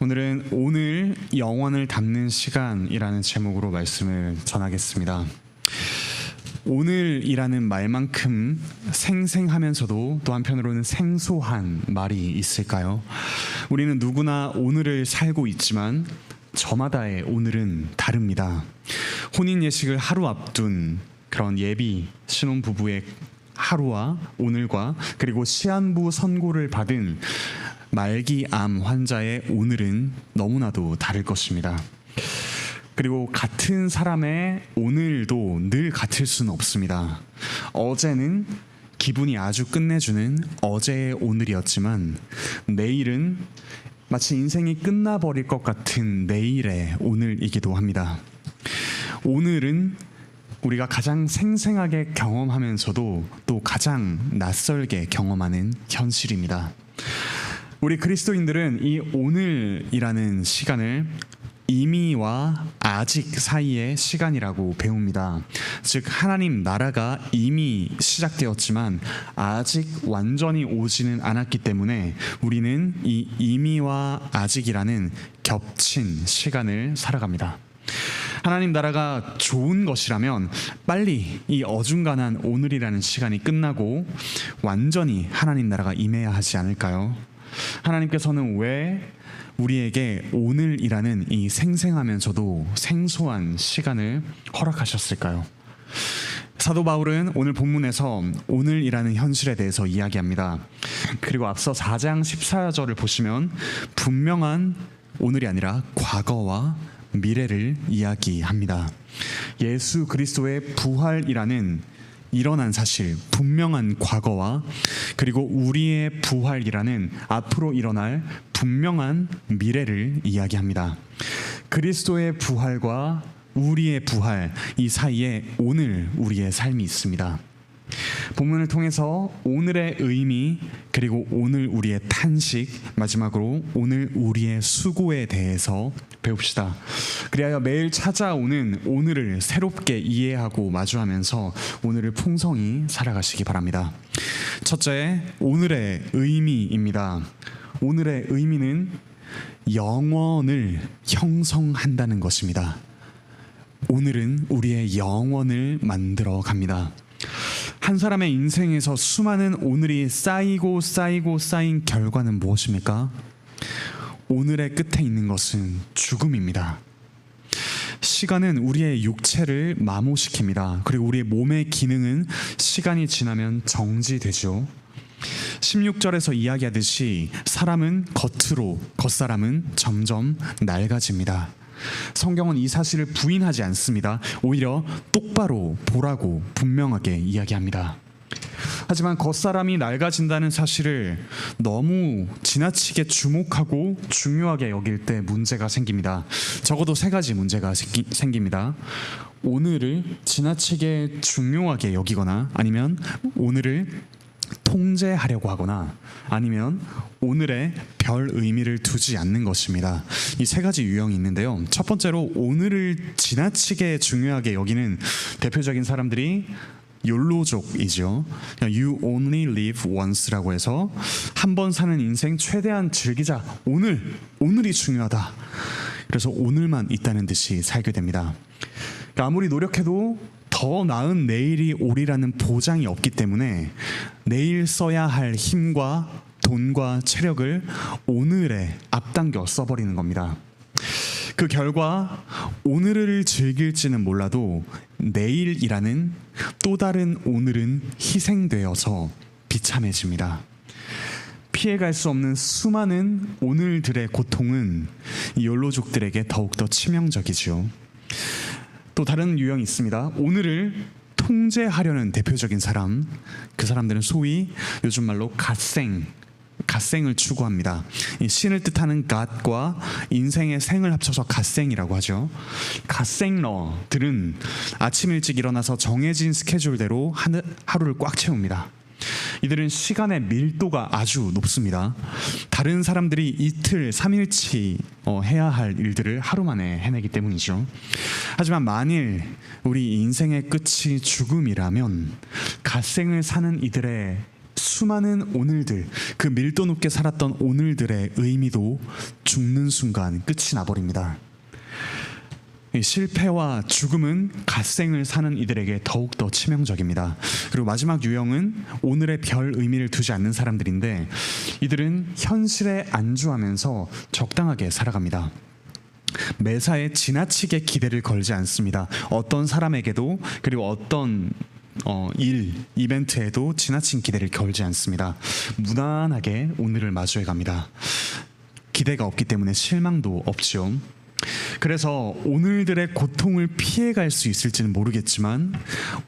오늘은 오늘 영원을 담는 시간이라는 제목으로 말씀을 전하겠습니다. 오늘이라는 말만큼 생생하면서도 또 한편으로는 생소한 말이 있을까요? 우리는 누구나 오늘을 살고 있지만 저마다의 오늘은 다릅니다. 혼인 예식을 하루 앞둔 그런 예비 신혼부부의 하루와 오늘과 그리고 시한부 선고를 받은 말기암 환자의 오늘은 너무나도 다를 것입니다. 그리고 같은 사람의 오늘도 늘 같을 수는 없습니다. 어제는 기분이 아주 끝내주는 어제의 오늘이었지만 내일은 마치 인생이 끝나버릴 것 같은 내일의 오늘이기도 합니다. 오늘은 우리가 가장 생생하게 경험하면서도 또 가장 낯설게 경험하는 현실입니다. 우리 그리스도인들은 이 오늘이라는 시간을 이미와 아직 사이의 시간이라고 배웁니다. 즉 하나님 나라가 이미 시작되었지만 아직 완전히 오지는 않았기 때문에 우리는 이 이미와 아직이라는 겹친 시간을 살아갑니다. 하나님 나라가 좋은 것이라면 빨리 이 어중간한 오늘이라는 시간이 끝나고 완전히 하나님 나라가 임해야 하지 않을까요? 하나님께서는 왜 우리에게 오늘이라는 이 생생하면서도 생소한 시간을 허락하셨을까요? 사도 바울은 오늘 본문에서 오늘이라는 현실에 대해서 이야기합니다. 그리고 앞서 4장 14절을 보시면 분명한 오늘이 아니라 과거와 미래를 이야기합니다. 예수 그리스도의 부활이라는 일어난 사실, 분명한 과거와 그리고 우리의 부활이라는 앞으로 일어날 분명한 미래를 이야기합니다. 그리스도의 부활과 우리의 부활, 이 사이에 오늘 우리의 삶이 있습니다. 본문을 통해서 오늘의 의미 그리고 오늘 우리의 탄식, 마지막으로 오늘 우리의 수고에 대해서 배웁시다. 그리하여 매일 찾아오는 오늘을 새롭게 이해하고 마주하면서 오늘을 풍성히 살아가시기 바랍니다. 첫째, 오늘의 의미입니다. 오늘의 의미는 영원을 형성한다는 것입니다. 오늘은 우리의 영원을 만들어 갑니다. 한 사람의 인생에서 수많은 오늘이 쌓이고 쌓인 결과는 무엇입니까? 오늘의 끝에 있는 것은 죽음입니다. 시간은 우리의 육체를 마모시킵니다. 그리고 우리의 몸의 기능은 시간이 지나면 정지되죠. 16절에서 이야기하듯이 사람은 겉사람은 점점 낡아집니다. 성경은 이 사실을 부인하지 않습니다. 오히려 똑바로 보라고 분명하게 이야기합니다. 하지만 겉사람이 낡아진다는 사실을 너무 지나치게 주목하고 중요하게 여길 때 문제가 생깁니다. 적어도 세 가지 문제가 생깁니다. 오늘을 지나치게 중요하게 여기거나 아니면 오늘을 통제하려고 하거나 아니면 오늘에 별 의미를 두지 않는 것입니다. 이 세 가지 유형이 있는데요. 첫 번째로 오늘을 지나치게 중요하게 여기는 대표적인 사람들이 욜로족이죠. You only live once라고 해서 한 번 사는 인생 최대한 즐기자. 오늘이 중요하다. 그래서 오늘만 있다는 듯이 살게 됩니다. 그러니까 아무리 노력해도 더 나은 내일이 오리라는 보장이 없기 때문에 내일 써야 할 힘과 돈과 체력을 오늘에 앞당겨 써버리는 겁니다. 그 결과 오늘을 즐길지는 몰라도 내일이라는 또 다른 오늘은 희생되어서 비참해집니다. 피해갈 수 없는 수많은 오늘들의 고통은 이 욜로족들에게 더욱더 치명적이죠. 또 다른 유형이 있습니다. 오늘을 통제하려는 대표적인 사람, 그 사람들은 소위 요즘 말로 갓생을 추구합니다. 이 신을 뜻하는 God과 인생의 생을 합쳐서 갓생이라고 하죠. 갓생러들은 아침 일찍 일어나서 정해진 스케줄대로 하루를 꽉 채웁니다. 이들은 시간의 밀도가 아주 높습니다. 다른 사람들이 이틀, 3일치 해야 할 일들을 하루 만에 해내기 때문이죠. 하지만 만일 우리 인생의 끝이 죽음이라면 갓생을 사는 이들의 수많은 오늘들, 그 밀도 높게 살았던 오늘들의 의미도 죽는 순간 끝이 나버립니다. 이 실패와 죽음은 갓생을 사는 이들에게 더욱더 치명적입니다. 그리고 마지막 유형은 오늘의 별 의미를 두지 않는 사람들인데, 이들은 현실에 안주하면서 적당하게 살아갑니다. 매사에 지나치게 기대를 걸지 않습니다. 어떤 사람에게도, 그리고 어떤 이벤트에도 지나친 기대를 걸지 않습니다. 무난하게 오늘을 마주해 갑니다. 기대가 없기 때문에 실망도 없지요. 그래서 오늘들의 고통을 피해갈 수 있을지는 모르겠지만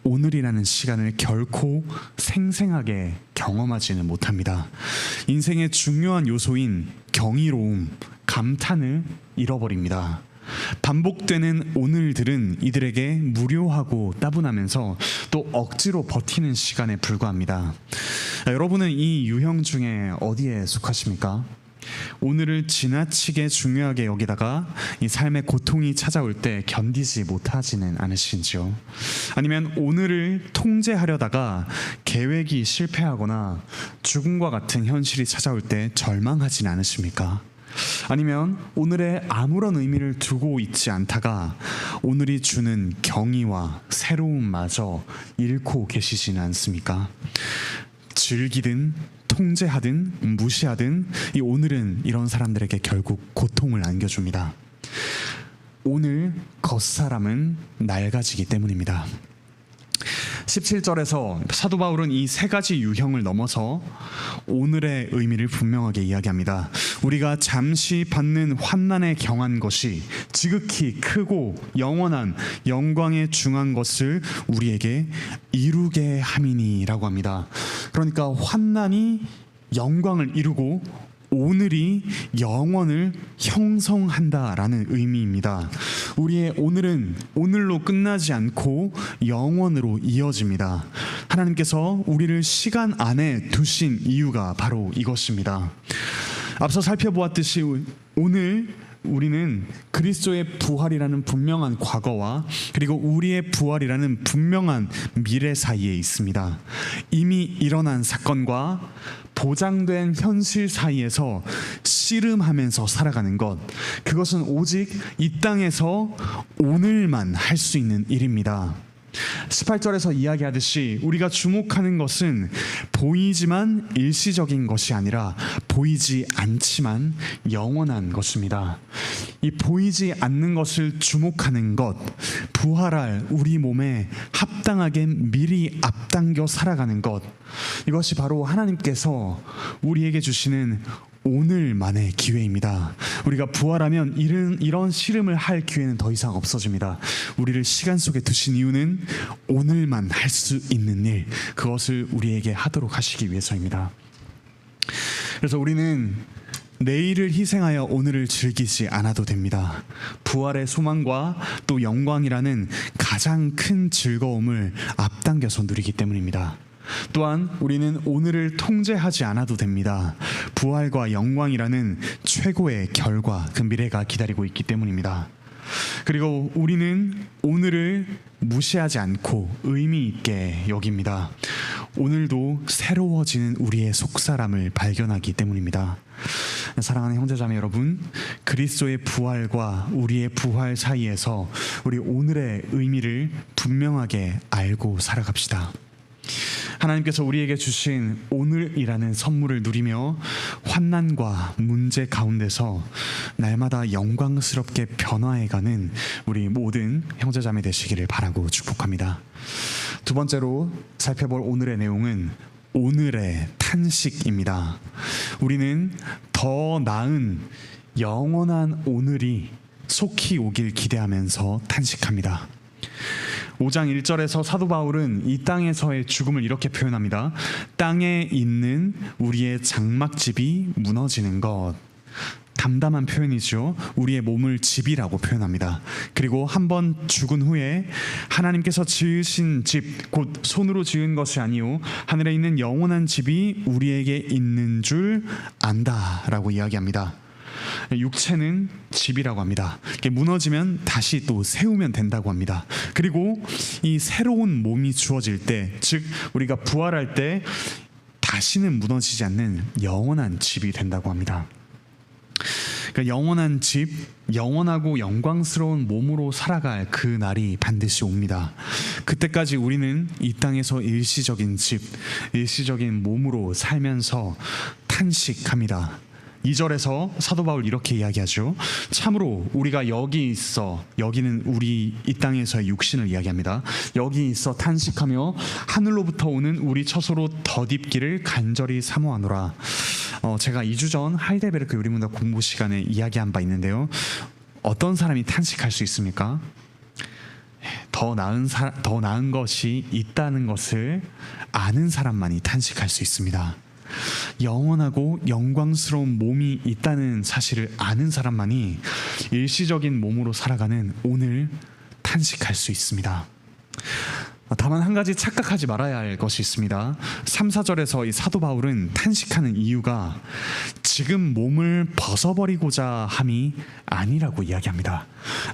오늘이라는 시간을 결코 생생하게 경험하지는 못합니다. 인생의 중요한 요소인 경이로움, 감탄을 잃어버립니다. 반복되는 오늘들은 이들에게 무료하고 따분하면서 또 억지로 버티는 시간에 불과합니다. 여러분은 이 유형 중에 어디에 속하십니까? 오늘을 지나치게 중요하게 여기다가 이 삶의 고통이 찾아올 때 견디지 못하지는 않으신지요? 아니면 오늘을 통제하려다가 계획이 실패하거나 죽음과 같은 현실이 찾아올 때 절망하진 않으십니까? 아니면 오늘에 아무런 의미를 두고 있지 않다가 오늘이 주는 경의와 새로움마저 잃고 계시지는 않습니까? 즐기든 통제하든 무시하든 이 오늘은 이런 사람들에게 결국 고통을 안겨줍니다. 오늘 겉사람은 낡아지기 때문입니다. 17절에서 사도 바울은 이 세 가지 유형을 넘어서 오늘의 의미를 분명하게 이야기합니다. 우리가 잠시 받는 환난에 경한 것이 지극히 크고 영원한 영광에 중한 것을 우리에게 이루게 함이니라고 합니다. 그러니까 환난이 영광을 이루고 오늘이 영원을 형성한다라는 의미입니다. 우리의 오늘은 오늘로 끝나지 않고 영원으로 이어집니다. 하나님께서 우리를 시간 안에 두신 이유가 바로 이것입니다. 앞서 살펴보았듯이 오늘 우리는 그리스도의 부활이라는 분명한 과거와 그리고 우리의 부활이라는 분명한 미래 사이에 있습니다. 이미 일어난 사건과 보장된 현실 사이에서 씨름하면서 살아가는 것, 그것은 오직 이 땅에서 오늘만 할 수 있는 일입니다. 18절에서 이야기하듯이 우리가 주목하는 것은 보이지만 일시적인 것이 아니라 보이지 않지만 영원한 것입니다. 이 보이지 않는 것을 주목하는 것, 부활할 우리 몸에 합당하게 미리 앞당겨 살아가는 것, 이것이 바로 하나님께서 우리에게 주시는 오늘만의 기회입니다. 우리가 부활하면 이런 씨름을 할 기회는 더 이상 없어집니다. 우리를 시간 속에 두신 이유는 오늘만 할 수 있는 일, 그것을 우리에게 하도록 하시기 위해서입니다. 그래서 우리는 내일을 희생하여 오늘을 즐기지 않아도 됩니다. 부활의 소망과 또 영광이라는 가장 큰 즐거움을 앞당겨서 누리기 때문입니다. 또한 우리는 오늘을 통제하지 않아도 됩니다. 부활과 영광이라는 최고의 결과, 그 미래가 기다리고 있기 때문입니다. 그리고 우리는 오늘을 무시하지 않고 의미 있게 여깁니다. 오늘도 새로워지는 우리의 속사람을 발견하기 때문입니다. 사랑하는 형제자매 여러분, 그리스도의 부활과 우리의 부활 사이에서 우리 오늘의 의미를 분명하게 알고 살아갑시다. 하나님께서 우리에게 주신 오늘이라는 선물을 누리며 환난과 문제 가운데서 날마다 영광스럽게 변화해가는 우리 모든 형제자매 되시기를 바라고 축복합니다. 두 번째로 살펴볼 오늘의 내용은 오늘의 탄식입니다. 우리는 더 나은 영원한 오늘이 속히 오길 기대하면서 탄식합니다. 5장 1절에서 사도 바울은 이 땅에서의 죽음을 이렇게 표현합니다. 땅에 있는 우리의 장막집이 무너지는 것. 담담한 표현이죠. 우리의 몸을 집이라고 표현합니다. 그리고 한번 죽은 후에 하나님께서 지으신 집, 곧 손으로 지은 것이 아니요 하늘에 있는 영원한 집이 우리에게 있는 줄 안다라고 이야기합니다. 육체는 집이라고 합니다. 무너지면 다시 또 세우면 된다고 합니다. 그리고 이 새로운 몸이 주어질 때, 즉 우리가 부활할 때 다시는 무너지지 않는 영원한 집이 된다고 합니다. 그러니까 영원한 집, 영원하고 영광스러운 몸으로 살아갈 그 날이 반드시 옵니다. 그때까지 우리는 이 땅에서 일시적인 집, 일시적인 몸으로 살면서 탄식합니다. 2절에서 사도 바울 이렇게 이야기하죠. 참으로 우리가 여기 있어, 여기는 우리 이 땅에서의 육신을 이야기합니다. 여기 있어 탄식하며 하늘로부터 오는 우리 처소로 덧입기를 간절히 사모하노라. 제가 2주 전 하이델베르크 요리문화 공부 시간에 이야기한 바 있는데요. 어떤 사람이 탄식할 수 있습니까? 더 나은 것이 있다는 것을 아는 사람만이 탄식할 수 있습니다. 영원하고 영광스러운 몸이 있다는 사실을 아는 사람만이 일시적인 몸으로 살아가는 오늘 탄식할 수 있습니다. 다만 한 가지 착각하지 말아야 할 것이 있습니다. 3, 4절에서 이 사도 바울은 탄식하는 이유가 지금 몸을 벗어버리고자 함이 아니라고 이야기합니다.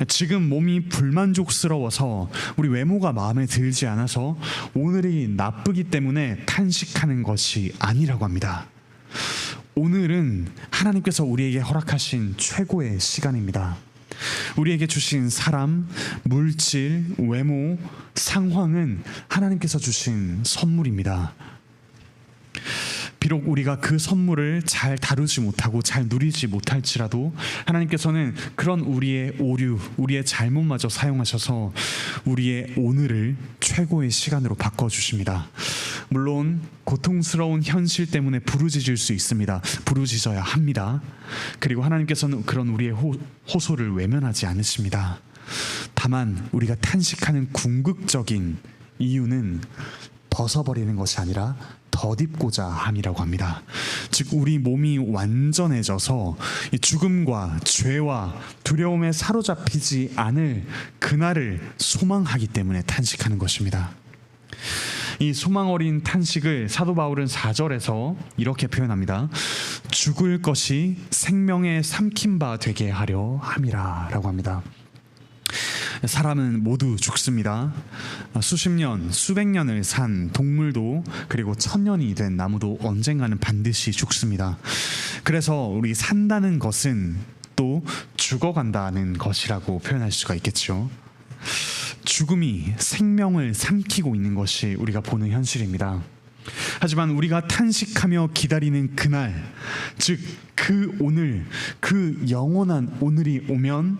지금 몸이 불만족스러워서 우리 외모가 마음에 들지 않아서 오늘이 나쁘기 때문에 탄식하는 것이 아니라고 합니다. 오늘은 하나님께서 우리에게 허락하신 최고의 시간입니다. 우리에게 주신 사람, 물질, 외모, 상황은 하나님께서 주신 선물입니다. 비록 우리가 그 선물을 잘 다루지 못하고 잘 누리지 못할지라도 하나님께서는 그런 우리의 오류, 우리의 잘못마저 사용하셔서 우리의 오늘을 최고의 시간으로 바꿔주십니다. 물론 고통스러운 현실 때문에 부르짖을 수 있습니다. 부르짖어야 합니다. 그리고 하나님께서는 그런 우리의 호소를 외면하지 않으십니다. 다만 우리가 탄식하는 궁극적인 이유는 벗어버리는 것이 아니라 덧입고자 함이라고 합니다. 즉 우리 몸이 완전해져서 이 죽음과 죄와 두려움에 사로잡히지 않을 그날을 소망하기 때문에 탄식하는 것입니다. 이 소망 어린 탄식을 사도 바울은 4절에서 이렇게 표현합니다. 죽을 것이 생명의 삼킨 바 되게 하려 함이라 라고 합니다. 사람은 모두 죽습니다. 수십 년, 수백 년을 산 동물도 그리고 천년이 된 나무도 언젠가는 반드시 죽습니다. 그래서 우리 산다는 것은 또 죽어간다는 것이라고 표현할 수가 있겠죠. 죽음이 생명을 삼키고 있는 것이 우리가 보는 현실입니다. 하지만 우리가 탄식하며 기다리는 그날, 즉 그 오늘, 그 영원한 오늘이 오면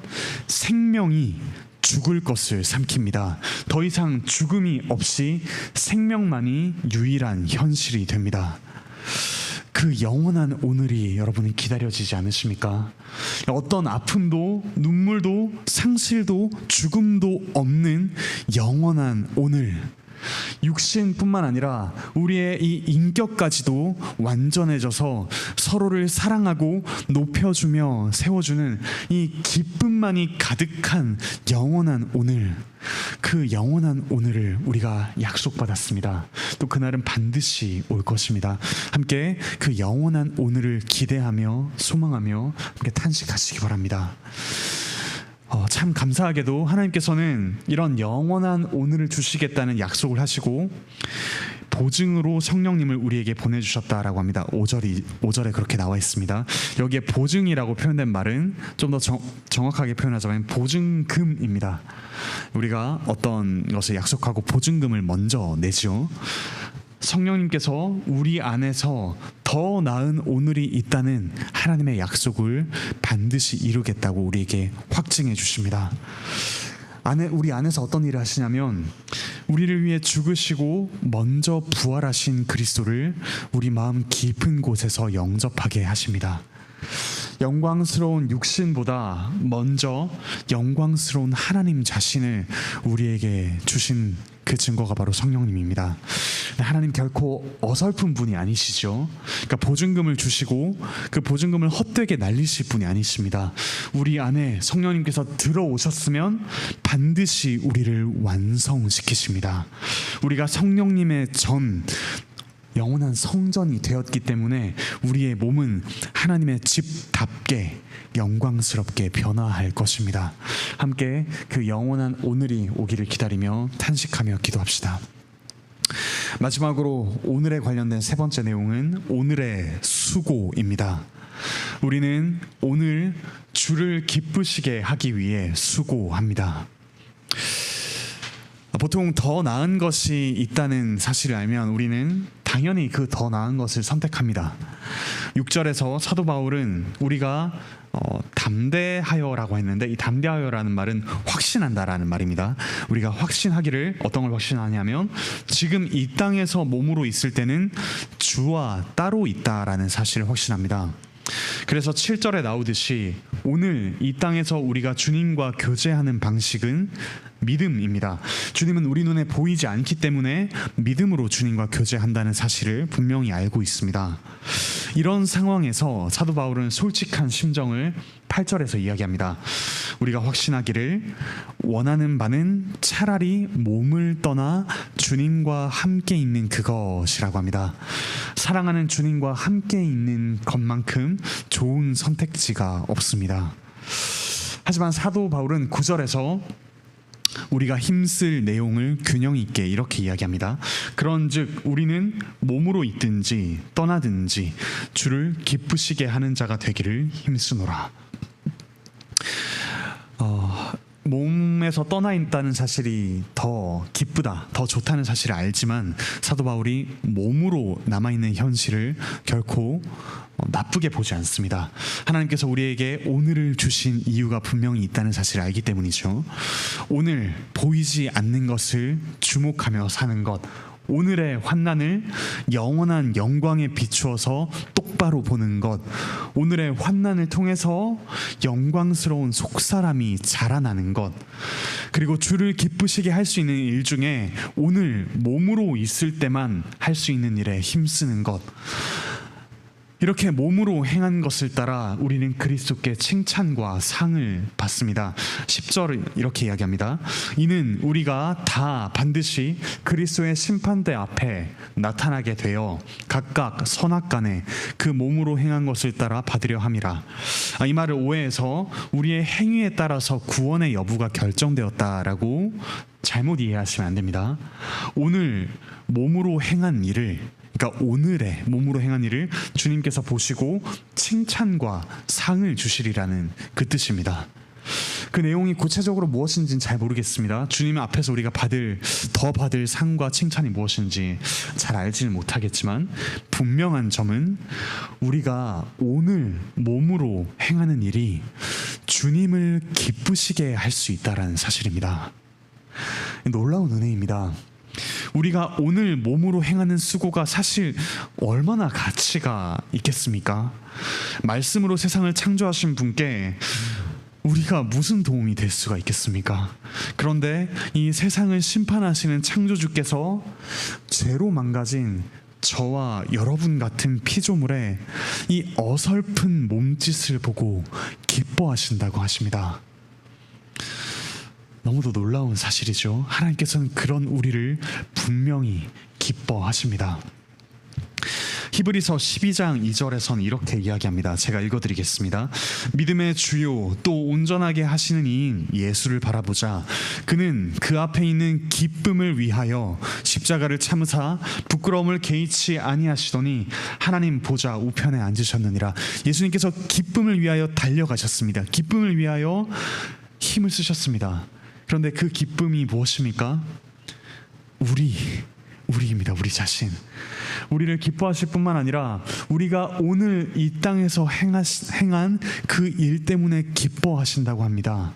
생명이 죽을 것을 삼킵니다. 더 이상 죽음이 없이 생명만이 유일한 현실이 됩니다. 그 영원한 오늘이 여러분은 기다려지지 않으십니까? 어떤 아픔도 눈물도 상실도 죽음도 없는 영원한 오늘, 육신뿐만 아니라 우리의 이 인격까지도 완전해져서 서로를 사랑하고 높여주며 세워주는 이 기쁨만이 가득한 영원한 오늘, 그 영원한 오늘을 우리가 약속받았습니다. 또 그날은 반드시 올 것입니다. 함께 그 영원한 오늘을 기대하며 소망하며 함께 탄식하시기 바랍니다. 참 감사하게도 하나님께서는 이런 영원한 오늘을 주시겠다는 약속을 하시고 보증으로 성령님을 우리에게 보내주셨다라고 합니다. 5절에 그렇게 나와 있습니다. 여기에 보증이라고 표현된 말은 좀 더 정확하게 표현하자면 보증금입니다. 우리가 어떤 것을 약속하고 보증금을 먼저 내죠. 성령님께서 우리 안에서 더 나은 오늘이 있다는 하나님의 약속을 반드시 이루겠다고 우리에게 확증해 주십니다. 우리 안에서 어떤 일을 하시냐면 우리를 위해 죽으시고 먼저 부활하신 그리스도를 우리 마음 깊은 곳에서 영접하게 하십니다. 영광스러운 육신보다 먼저 영광스러운 하나님 자신을 우리에게 주신 그 증거가 바로 성령님입니다. 하나님 결코 어설픈 분이 아니시죠. 그러니까 보증금을 주시고 그 보증금을 헛되게 날리실 분이 아니십니다. 우리 안에 성령님께서 들어오셨으면 반드시 우리를 완성시키십니다. 우리가 성령님의 영원한 성전이 되었기 때문에 우리의 몸은 하나님의 집답게 영광스럽게 변화할 것입니다. 함께 그 영원한 오늘이 오기를 기다리며 탄식하며 기도합시다. 마지막으로 오늘에 관련된 세 번째 내용은 오늘의 수고입니다. 우리는 오늘 주를 기쁘시게 하기 위해 수고합니다. 보통 더 나은 것이 있다는 사실을 알면 우리는 당연히 그 더 나은 것을 선택합니다. 6절에서 사도 바울은 우리가 담대하여라고 했는데, 이 담대하여라는 말은 확신한다라는 말입니다. 우리가 확신하기를, 어떤 걸 확신하냐면 지금 이 땅에서 몸으로 있을 때는 주와 따로 있다라는 사실을 확신합니다. 그래서 7절에 나오듯이 오늘 이 땅에서 우리가 주님과 교제하는 방식은 믿음입니다. 주님은 우리 눈에 보이지 않기 때문에 믿음으로 주님과 교제한다는 사실을 분명히 알고 있습니다. 이런 상황에서 사도 바울은 솔직한 심정을 8절에서 이야기합니다. 우리가 확신하기를 원하는 바는 차라리 몸을 떠나 주님과 함께 있는 그것이라고 합니다. 사랑하는 주님과 함께 있는 것만큼 좋은 선택지가 없습니다. 하지만 사도 바울은 9절에서 우리가 힘쓸 내용을 균형 있게 이렇게 이야기합니다. 그런즉 우리는 몸으로 있든지 떠나든지 주를 기쁘시게 하는 자가 되기를 힘쓰노라. 몸에서 떠나 있다는 사실이 더 기쁘다, 더 좋다는 사실을 알지만 사도 바울이 몸으로 남아있는 현실을 결코 나쁘게 보지 않습니다. 하나님께서 우리에게 오늘을 주신 이유가 분명히 있다는 사실을 알기 때문이죠. 오늘 보이지 않는 것을 주목하며 사는 것, 오늘의 환난을 영원한 영광에 비추어서 똑바로 보는 것, 오늘의 환난을 통해서 영광스러운 속사람이 자라나는 것, 그리고 주를 기쁘시게 할 수 있는 일 중에 오늘 몸으로 있을 때만 할 수 있는 일에 힘쓰는 것, 이렇게 몸으로 행한 것을 따라 우리는 그리스도께 칭찬과 상을 받습니다. 10절은 이렇게 이야기합니다. 이는 우리가 다 반드시 그리스도의 심판대 앞에 나타나게 되어 각각 선악간에 그 몸으로 행한 것을 따라 받으려 함이라. 이 말을 오해해서 우리의 행위에 따라서 구원의 여부가 결정되었다라고 잘못 이해하시면 안 됩니다. 오늘 몸으로 행한 일을, 그러니까 오늘의 몸으로 행한 일을 주님께서 보시고 칭찬과 상을 주시리라는 그 뜻입니다. 그 내용이 구체적으로 무엇인지는 잘 모르겠습니다. 주님 앞에서 우리가 더 받을 상과 칭찬이 무엇인지 잘 알지는 못하겠지만 분명한 점은 우리가 오늘 몸으로 행하는 일이 주님을 기쁘시게 할 수 있다는 사실입니다. 놀라운 은혜입니다. 우리가 오늘 몸으로 행하는 수고가 사실 얼마나 가치가 있겠습니까? 말씀으로 세상을 창조하신 분께 우리가 무슨 도움이 될 수가 있겠습니까? 그런데 이 세상을 심판하시는 창조주께서 죄로 망가진 저와 여러분 같은 피조물의 이 어설픈 몸짓을 보고 기뻐하신다고 하십니다. 너무도 놀라운 사실이죠. 하나님께서는 그런 우리를 분명히 기뻐하십니다. 히브리서 12장 2절에서는 이렇게 이야기합니다. 제가 읽어드리겠습니다. 믿음의 주요 또 온전하게 하시는 이인 예수를 바라보자. 그는 그 앞에 있는 기쁨을 위하여 십자가를 참으사 부끄러움을 개의치 아니하시더니 하나님 보좌 우편에 앉으셨느니라. 예수님께서 기쁨을 위하여 달려가셨습니다. 기쁨을 위하여 힘을 쓰셨습니다. 그런데 그 기쁨이 무엇입니까? 우리입니다. 우리 자신. 우리를 기뻐하실 뿐만 아니라 우리가 오늘 이 땅에서 행한 그 일 때문에 기뻐하신다고 합니다.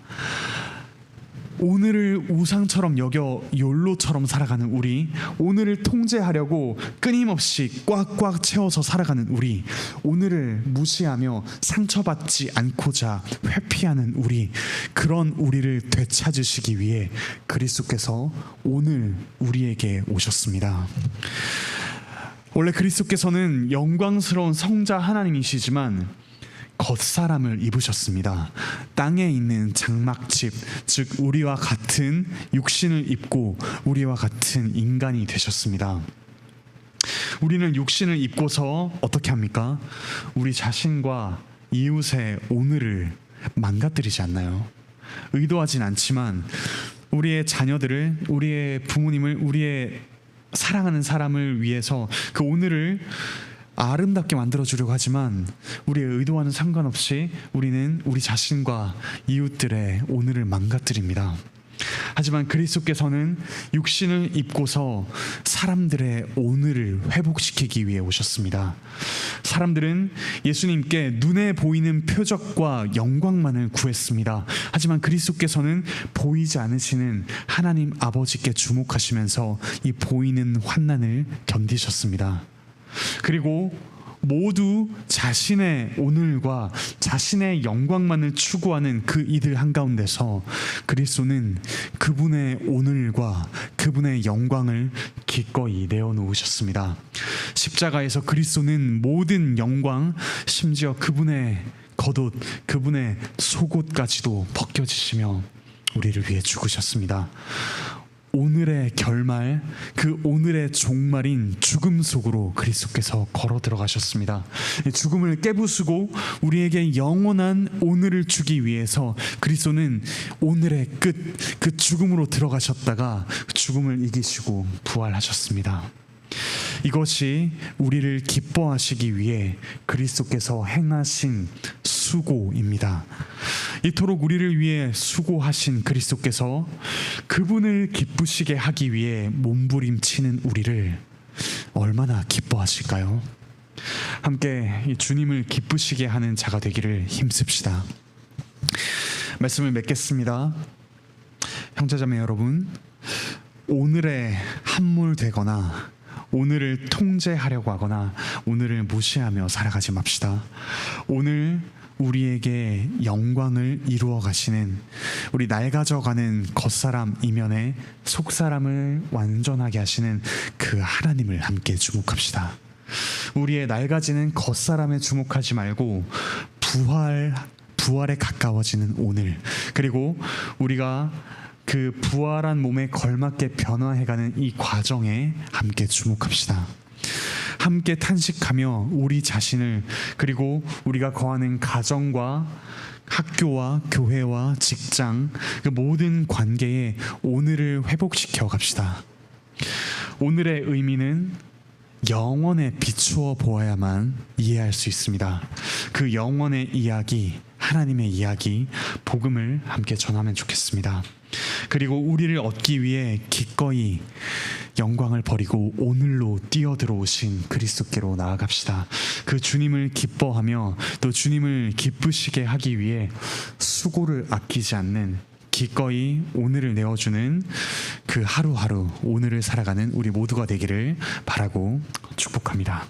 오늘을 우상처럼 여겨 욜로처럼 살아가는 우리, 오늘을 통제하려고 끊임없이 꽉꽉 채워서 살아가는 우리, 오늘을 무시하며 상처받지 않고자 회피하는 우리, 그런 우리를 되찾으시기 위해 그리스도께서 오늘 우리에게 오셨습니다. 원래 그리스도께서는 영광스러운 성자 하나님이시지만 겉사람을 입으셨습니다. 땅에 있는 장막집, 즉 우리와 같은 육신을 입고 우리와 같은 인간이 되셨습니다. 우리는 육신을 입고서 어떻게 합니까? 우리 자신과 이웃의 오늘을 망가뜨리지 않나요? 의도하진 않지만 우리의 자녀들을, 우리의 부모님을, 우리의 사랑하는 사람을 위해서 그 오늘을 아름답게 만들어주려고 하지만 우리의 의도와는 상관없이 우리는 우리 자신과 이웃들의 오늘을 망가뜨립니다. 하지만 그리스도께서는 육신을 입고서 사람들의 오늘을 회복시키기 위해 오셨습니다. 사람들은 예수님께 눈에 보이는 표적과 영광만을 구했습니다. 하지만 그리스도께서는 보이지 않으시는 하나님 아버지께 주목하시면서 이 보이는 환난을 견디셨습니다. 그리고 모두 자신의 오늘과 자신의 영광만을 추구하는 그 이들 한가운데서 그리스도는 그분의 오늘과 그분의 영광을 기꺼이 내어놓으셨습니다. 십자가에서 그리스도는 모든 영광, 심지어 그분의 겉옷, 그분의 속옷까지도 벗겨지시며 우리를 위해 죽으셨습니다. 오늘의 결말, 그 오늘의 종말인 죽음 속으로 그리스도께서 걸어 들어가셨습니다. 죽음을 깨부수고 우리에게 영원한 오늘을 주기 위해서 그리스도는 오늘의 끝, 그 죽음으로 들어가셨다가 죽음을 이기시고 부활하셨습니다. 이것이 우리를 기뻐하시기 위해 그리스도께서 행하신 수고입니다. 이토록 우리를 위해 수고하신 그리스도께서 그분을 기쁘시게 하기 위해 몸부림치는 우리를 얼마나 기뻐하실까요? 함께 이 주님을 기쁘시게 하는 자가 되기를 힘씁시다. 말씀을 맺겠습니다. 형제자매 여러분, 오늘에 함몰되거나 오늘을 통제하려고 하거나 오늘을 무시하며 살아가지 맙시다. 오늘 우리에게 영광을 이루어 가시는, 우리 낡아져가는 겉사람 이면에 속사람을 완전하게 하시는 그 하나님을 함께 주목합시다. 우리의 낡아지는 겉사람에 주목하지 말고 부활에 가까워지는 오늘, 그리고 우리가 그 부활한 몸에 걸맞게 변화해가는 이 과정에 함께 주목합시다. 함께 탄식하며 우리 자신을, 그리고 우리가 거하는 가정과 학교와 교회와 직장, 그 모든 관계에 오늘을 회복시켜 갑시다. 오늘의 의미는 영원에 비추어 보아야만 이해할 수 있습니다. 그 영원의 이야기, 하나님의 이야기, 복음을 함께 전하면 좋겠습니다. 그리고 우리를 얻기 위해 기꺼이 영광을 버리고 오늘로 뛰어들어오신 그리스도께로 나아갑시다. 그 주님을 기뻐하며 또 주님을 기쁘시게 하기 위해 수고를 아끼지 않는, 기꺼이 오늘을 내어주는 그 하루하루 오늘을 살아가는 우리 모두가 되기를 바라고 축복합니다.